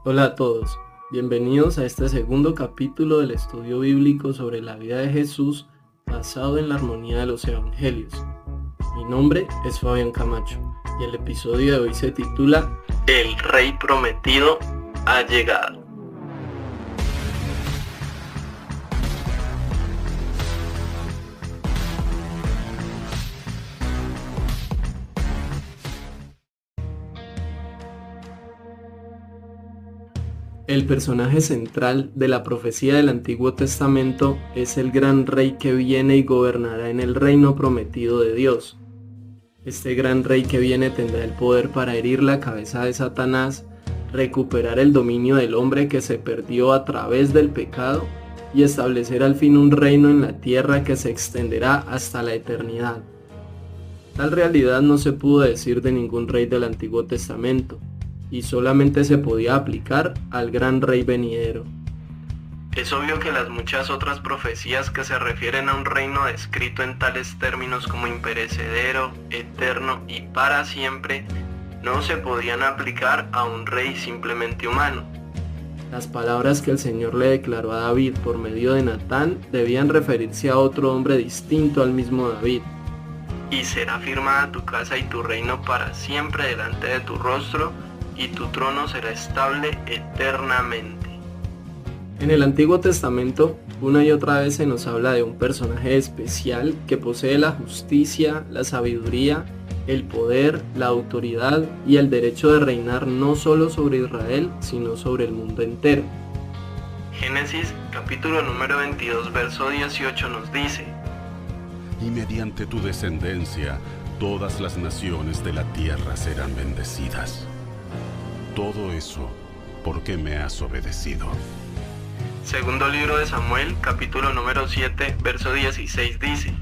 Hola a todos, bienvenidos a este segundo capítulo del estudio bíblico sobre la vida de Jesús basado en la armonía de los evangelios. Mi nombre es Fabián Camacho y el episodio de hoy se titula El Rey Prometido ha llegado. El personaje central de la profecía del Antiguo Testamento es el gran rey que viene y gobernará en el reino prometido de Dios. Este gran rey que viene tendrá el poder para herir la cabeza de Satanás, recuperar el dominio del hombre que se perdió a través del pecado y establecer al fin un reino en la tierra que se extenderá hasta la eternidad. Tal realidad no se pudo decir de ningún rey del Antiguo Testamento, y solamente se podía aplicar al gran rey venidero. Es obvio que las muchas otras profecías que se refieren a un reino descrito en tales términos como imperecedero, eterno y para siempre, no se podían aplicar a un rey simplemente humano. Las palabras que el Señor le declaró a David por medio de Natán debían referirse a otro hombre distinto al mismo David. Y será firmada tu casa y tu reino para siempre delante de tu rostro, y tu trono será estable eternamente. En el Antiguo Testamento, una y otra vez se nos habla de un personaje especial que posee la justicia, la sabiduría, el poder, la autoridad y el derecho de reinar no solo sobre Israel, sino sobre el mundo entero. Génesis capítulo número 22, verso 18 nos dice: Y mediante tu descendencia, todas las naciones de la tierra serán bendecidas. Todo eso porque me has obedecido. Segundo libro de Samuel, capítulo número 7, verso 16 dice: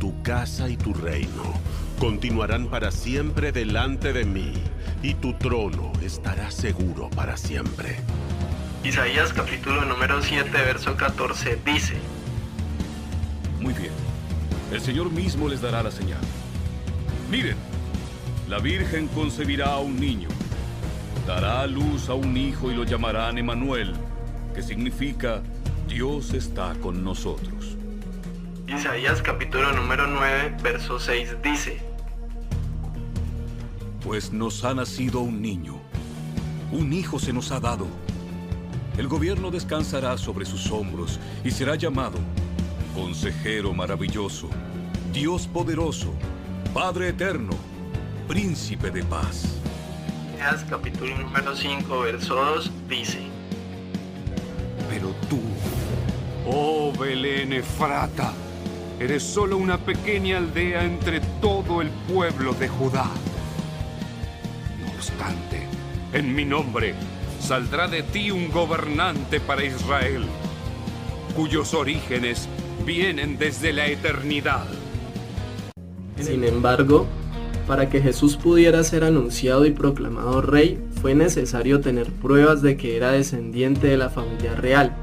Tu casa y tu reino continuarán para siempre delante de mí, y tu trono estará seguro para siempre. Isaías capítulo número 7, verso 14 dice: Muy bien, el Señor mismo les dará la señal. Miren, la Virgen concebirá a un niño, dará a luz a un hijo y lo llamarán Emmanuel, que significa Dios está con nosotros. Isaías capítulo número 9, verso 6 dice: Pues nos ha nacido un niño, un hijo se nos ha dado. El gobierno descansará sobre sus hombros y será llamado Consejero Maravilloso, Dios Poderoso, Padre Eterno, Príncipe de Paz. Isaías capítulo número 5, verso 2 dice: Pero tú, oh Belén Efrata, eres solo una pequeña aldea entre todo el pueblo de Judá. No obstante, en mi nombre saldrá de ti un gobernante para Israel, cuyos orígenes vienen desde la eternidad. Sin embargo, para que Jesús pudiera ser anunciado y proclamado rey, fue necesario tener pruebas de que era descendiente de la familia real,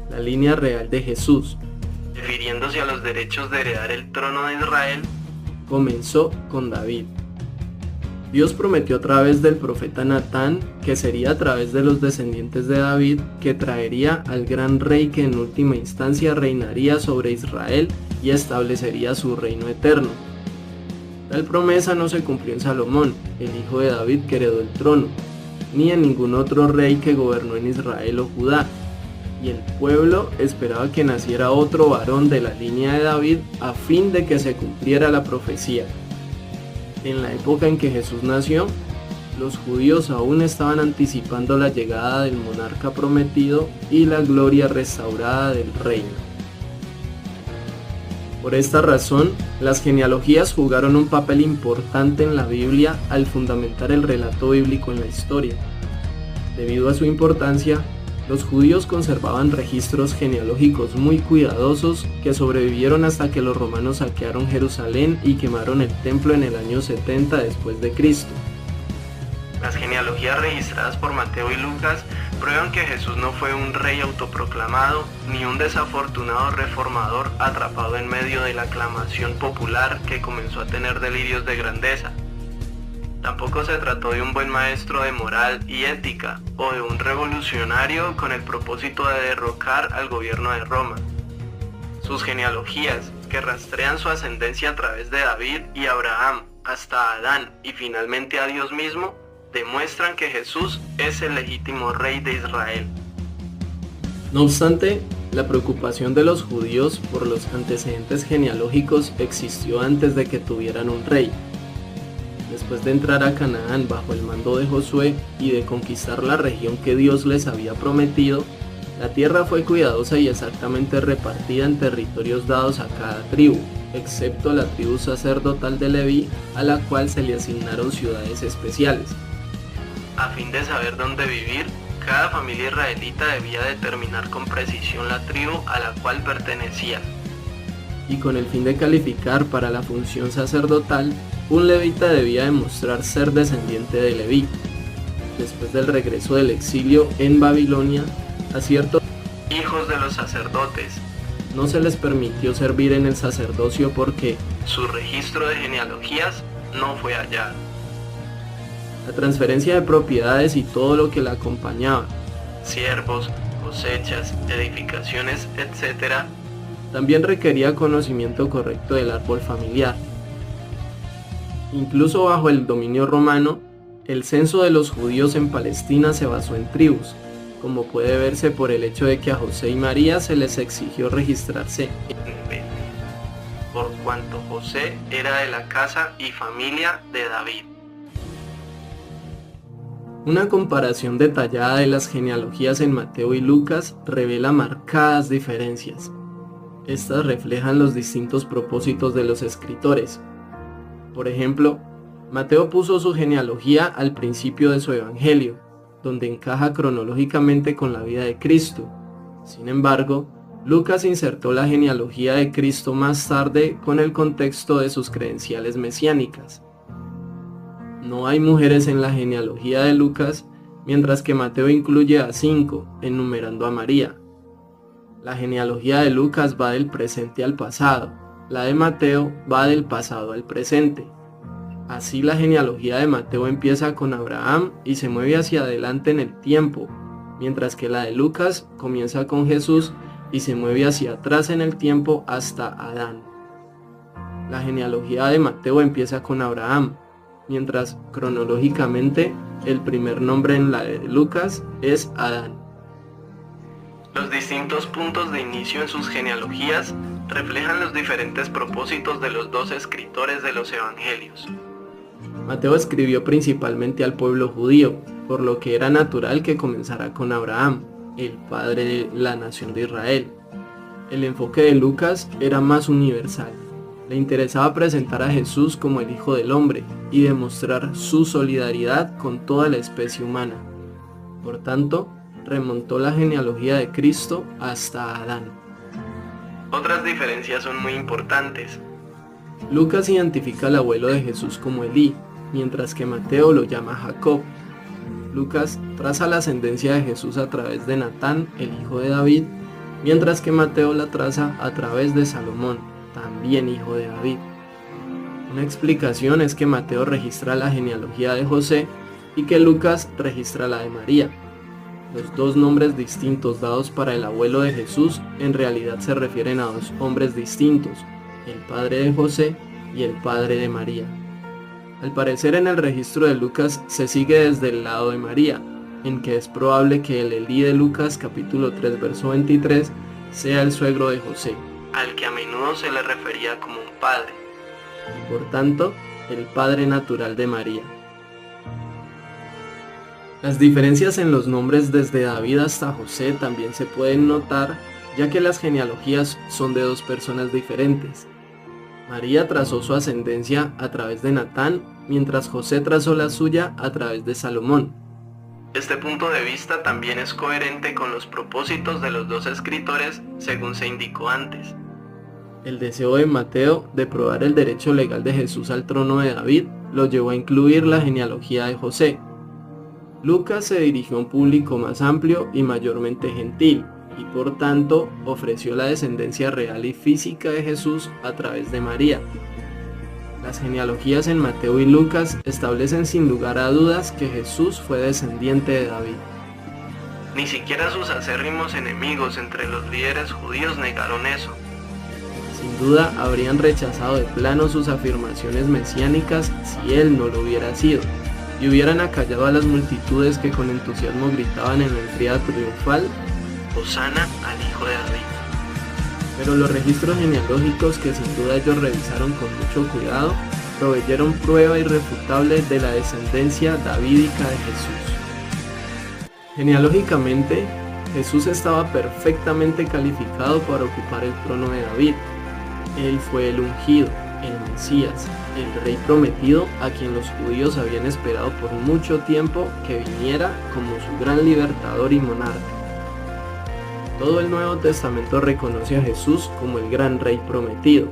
la línea real de Jesús. Refiriéndose a los derechos de heredar el trono de Israel, comenzó con David. Dios prometió a través del profeta Natán que sería a través de los descendientes de David que traería al gran rey que en última instancia reinaría sobre Israel y establecería su reino eterno. Tal promesa no se cumplió en Salomón, el hijo de David que heredó el trono, ni en ningún otro rey que gobernó en Israel o Judá, y el pueblo esperaba que naciera otro varón de la línea de David a fin de que se cumpliera la profecía. En la época en que Jesús nació, los judíos aún estaban anticipando la llegada del monarca prometido y la gloria restaurada del reino. Por esta razón, las genealogías jugaron un papel importante en la Biblia al fundamentar el relato bíblico en la historia. Debido a su importancia, los judíos conservaban registros genealógicos muy cuidadosos que sobrevivieron hasta que los romanos saquearon Jerusalén y quemaron el templo en el año 70 después de Cristo. Las genealogías registradas por Mateo y Lucas prueban que Jesús no fue un rey autoproclamado ni un desafortunado reformador atrapado en medio de la aclamación popular que comenzó a tener delirios de grandeza. Tampoco se trató de un buen maestro de moral y ética o de un revolucionario con el propósito de derrocar al gobierno de Roma. Sus genealogías, que rastrean su ascendencia a través de David y Abraham hasta Adán y finalmente a Dios mismo, demuestran que Jesús es el legítimo rey de Israel. No obstante, la preocupación de los judíos por los antecedentes genealógicos existió antes de que tuvieran un rey. Después de entrar a Canaán bajo el mando de Josué y de conquistar la región que Dios les había prometido, la tierra fue cuidadosa y exactamente repartida en territorios dados a cada tribu, excepto la tribu sacerdotal de Leví, a la cual se le asignaron ciudades especiales. A fin de saber dónde vivir, cada familia israelita debía determinar con precisión la tribu a la cual pertenecía. Y con el fin de calificar para la función sacerdotal, un levita debía demostrar ser descendiente de Leví. Después del regreso del exilio en Babilonia, a ciertos hijos de los sacerdotes no se les permitió servir en el sacerdocio porque su registro de genealogías no fue hallado. La transferencia de propiedades y todo lo que la acompañaba, siervos, cosechas, edificaciones, etc., también requería conocimiento correcto del árbol familiar. Incluso bajo el dominio romano, el censo de los judíos en Palestina se basó en tribus, como puede verse por el hecho de que a José y María se les exigió registrarse en Belén, por cuanto José era de la casa y familia de David. Una comparación detallada de las genealogías en Mateo y Lucas revela marcadas diferencias. Estas reflejan los distintos propósitos de los escritores. Por ejemplo, Mateo puso su genealogía al principio de su evangelio, donde encaja cronológicamente con la vida de Cristo. Sin embargo, Lucas insertó la genealogía de Cristo más tarde con el contexto de sus credenciales mesiánicas. No hay mujeres en la genealogía de Lucas, mientras que Mateo incluye a 5, enumerando a María. La genealogía de Lucas va del presente al pasado, la de Mateo va del pasado al presente. Así la genealogía de Mateo empieza con Abraham y se mueve hacia adelante en el tiempo, mientras que la de Lucas comienza con Jesús y se mueve hacia atrás en el tiempo hasta Adán. La genealogía de Mateo empieza con Abraham, mientras cronológicamente el primer nombre en la de Lucas es Adán. Los distintos puntos de inicio en sus genealogías reflejan los diferentes propósitos de los dos escritores de los evangelios. Mateo escribió principalmente al pueblo judío, por lo que era natural que comenzara con Abraham, el padre de la nación de Israel. El enfoque de Lucas era más universal. Le interesaba presentar a Jesús como el Hijo del Hombre y demostrar su solidaridad con toda la especie humana. Por tanto, remontó la genealogía de Cristo hasta Adán. Otras diferencias son muy importantes. Lucas identifica al abuelo de Jesús como Elí, mientras que Mateo lo llama Jacob. Lucas traza la ascendencia de Jesús a través de Natán, el hijo de David, mientras que Mateo la traza a través de Salomón, también hijo de David. Una explicación es que Mateo registra la genealogía de José y que Lucas registra la de María. Los dos nombres distintos dados para el abuelo de Jesús en realidad se refieren a dos hombres distintos, el padre de José y el padre de María. Al parecer en el registro de Lucas se sigue desde el lado de María, en que es probable que el Elí de Lucas capítulo 3 verso 23 sea el suegro de José, al que a menudo se le refería como un padre, y por tanto el padre natural de María. Las diferencias en los nombres desde David hasta José también se pueden notar, ya que las genealogías son de dos personas diferentes. María trazó su ascendencia a través de Natán, mientras José trazó la suya a través de Salomón. Este punto de vista también es coherente con los propósitos de los dos escritores, según se indicó antes. El deseo de Mateo de probar el derecho legal de Jesús al trono de David lo llevó a incluir la genealogía de José. Lucas se dirigió a un público más amplio y mayormente gentil, y por tanto ofreció la descendencia real y física de Jesús a través de María. Las genealogías en Mateo y Lucas establecen sin lugar a dudas que Jesús fue descendiente de David. Ni siquiera sus acérrimos enemigos entre los líderes judíos negaron eso. Sin duda habrían rechazado de plano sus afirmaciones mesiánicas si él no lo hubiera sido, y hubieran acallado a las multitudes que con entusiasmo gritaban en la entrada triunfal: «Hosana al Hijo de David». Pero los registros genealógicos, que sin duda ellos revisaron con mucho cuidado, proveyeron prueba irrefutable de la descendencia davídica de Jesús. Genealógicamente, Jesús estaba perfectamente calificado para ocupar el trono de David. Él fue el ungido, el Mesías, el Rey prometido a quien los judíos habían esperado por mucho tiempo que viniera como su gran libertador y monarca. Todo el Nuevo Testamento reconoce a Jesús como el gran Rey prometido.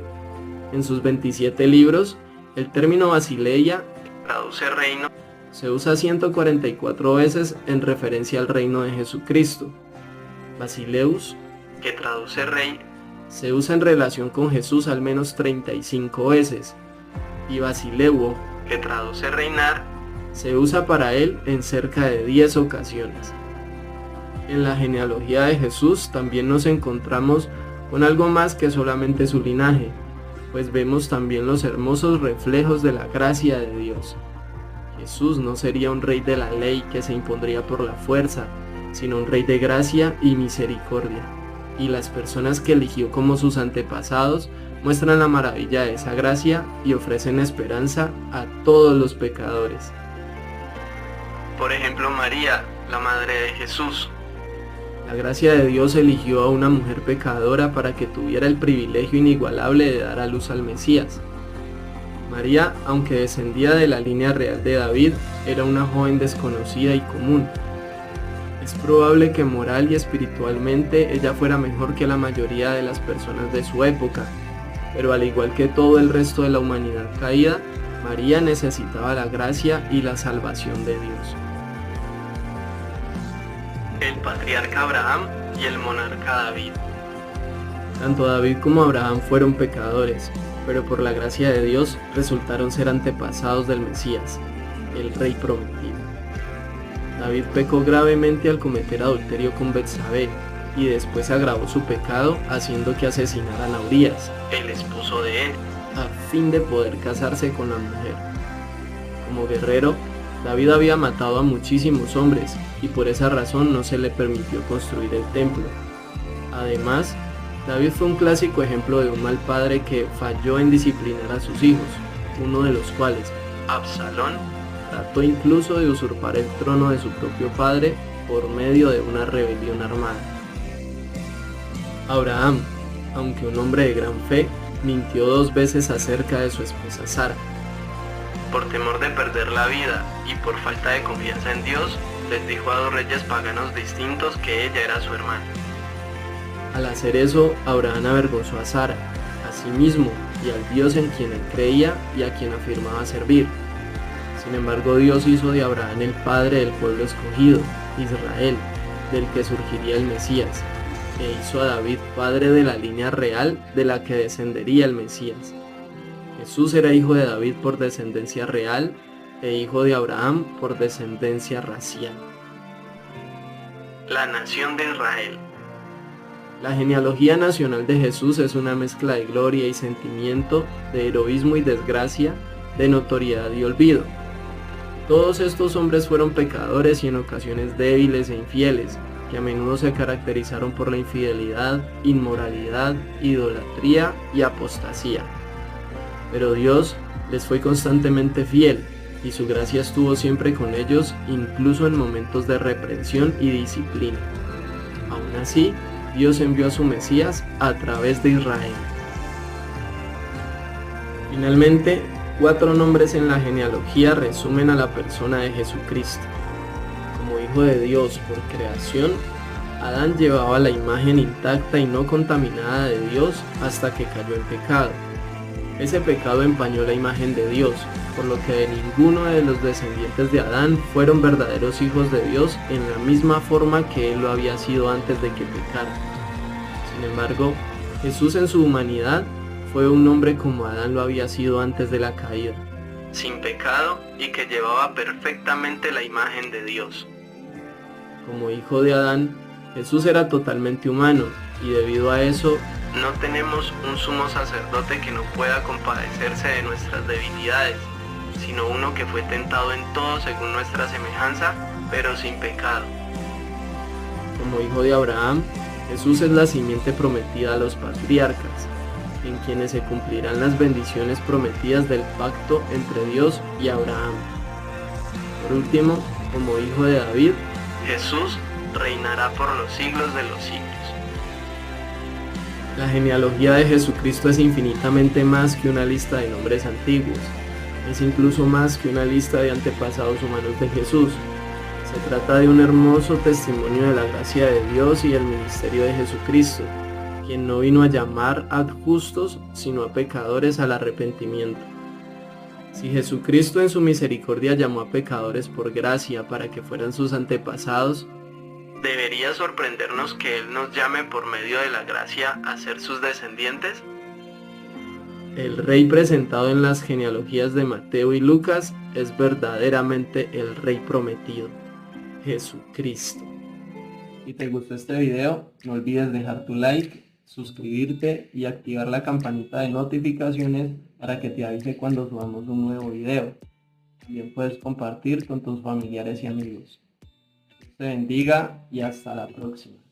En sus 27 libros, el término Basileia, que traduce reino, se usa 144 veces en referencia al reino de Jesucristo. Basileus, que traduce rey, se usa en relación con Jesús al menos 35 veces. Y Basileuo, que traduce reinar, se usa para él en cerca de 10 ocasiones. En la genealogía de Jesús también nos encontramos con algo más que solamente su linaje, pues vemos también los hermosos reflejos de la gracia de Dios. Jesús no sería un rey de la ley que se impondría por la fuerza, sino un rey de gracia y misericordia. Y las personas que eligió como sus antepasados muestran la maravilla de esa gracia y ofrecen esperanza a todos los pecadores. Por ejemplo, María, la madre de Jesús. La gracia de Dios eligió a una mujer pecadora para que tuviera el privilegio inigualable de dar a luz al Mesías. María, aunque descendía de la línea real de David, era una joven desconocida y común. Es probable que moral y espiritualmente ella fuera mejor que la mayoría de las personas de su época, pero al igual que todo el resto de la humanidad caída, María necesitaba la gracia y la salvación de Dios. El patriarca Abraham y el monarca David. Tanto David como Abraham fueron pecadores, pero por la gracia de Dios resultaron ser antepasados del Mesías, el Rey prometido. David pecó gravemente al cometer adulterio con Betsabé y después agravó su pecado haciendo que asesinaran a Urías, el esposo de él, a fin de poder casarse con la mujer. Como guerrero, David había matado a muchísimos hombres y por esa razón no se le permitió construir el templo. Además, David fue un clásico ejemplo de un mal padre que falló en disciplinar a sus hijos, uno de los cuales, Absalón, trató incluso de usurpar el trono de su propio padre por medio de una rebelión armada. Abraham, aunque un hombre de gran fe, mintió 2 veces acerca de su esposa Sara. Por temor de perder la vida y por falta de confianza en Dios, les dijo a 2 reyes paganos distintos que ella era su hermana. Al hacer eso, Abraham avergonzó a Sara, a sí mismo y al Dios en quien él creía y a quien afirmaba servir. Sin embargo, Dios hizo de Abraham el padre del pueblo escogido, Israel, del que surgiría el Mesías, e hizo a David padre de la línea real de la que descendería el Mesías. Jesús era hijo de David por descendencia real e hijo de Abraham por descendencia racial. La nación de Israel. La genealogía nacional de Jesús es una mezcla de gloria y sentimiento, de heroísmo y desgracia, de notoriedad y olvido. Todos estos hombres fueron pecadores y en ocasiones débiles e infieles, que a menudo se caracterizaron por la infidelidad, inmoralidad, idolatría y apostasía. Pero Dios les fue constantemente fiel, y su gracia estuvo siempre con ellos, incluso en momentos de reprensión y disciplina. Aún así, Dios envió a su Mesías a través de Israel. Finalmente, 4 nombres en la genealogía resumen a la persona de Jesucristo. Como hijo de Dios por creación, Adán llevaba la imagen intacta y no contaminada de Dios hasta que cayó en pecado. Ese pecado empañó la imagen de Dios, por lo que de ninguno de los descendientes de Adán fueron verdaderos hijos de Dios en la misma forma que él lo había sido antes de que pecara. Sin embargo, Jesús en su humanidad fue un hombre como Adán lo había sido antes de la caída, sin pecado y que llevaba perfectamente la imagen de Dios. Como hijo de Adán, Jesús era totalmente humano y debido a eso no tenemos un sumo sacerdote que no pueda compadecerse de nuestras debilidades, sino uno que fue tentado en todo según nuestra semejanza, pero sin pecado. Como hijo de Abraham, Jesús es la simiente prometida a los patriarcas, en quienes se cumplirán las bendiciones prometidas del pacto entre Dios y Abraham. Por último, como hijo de David, Jesús reinará por los siglos de los siglos. La genealogía de Jesucristo es infinitamente más que una lista de nombres antiguos. Es incluso más que una lista de antepasados humanos de Jesús. Se trata de un hermoso testimonio de la gracia de Dios y el ministerio de Jesucristo, quien no vino a llamar a justos, sino a pecadores al arrepentimiento. Si Jesucristo en su misericordia llamó a pecadores por gracia para que fueran sus antepasados, ¿debería sorprendernos que Él nos llame por medio de la gracia a ser sus descendientes? El Rey presentado en las genealogías de Mateo y Lucas es verdaderamente el Rey prometido, Jesucristo. Si te gustó este video, no olvides dejar tu like, suscribirte y activar la campanita de notificaciones para que te avise cuando subamos un nuevo video. También puedes compartir con tus familiares y amigos. Dios te bendiga y hasta la próxima.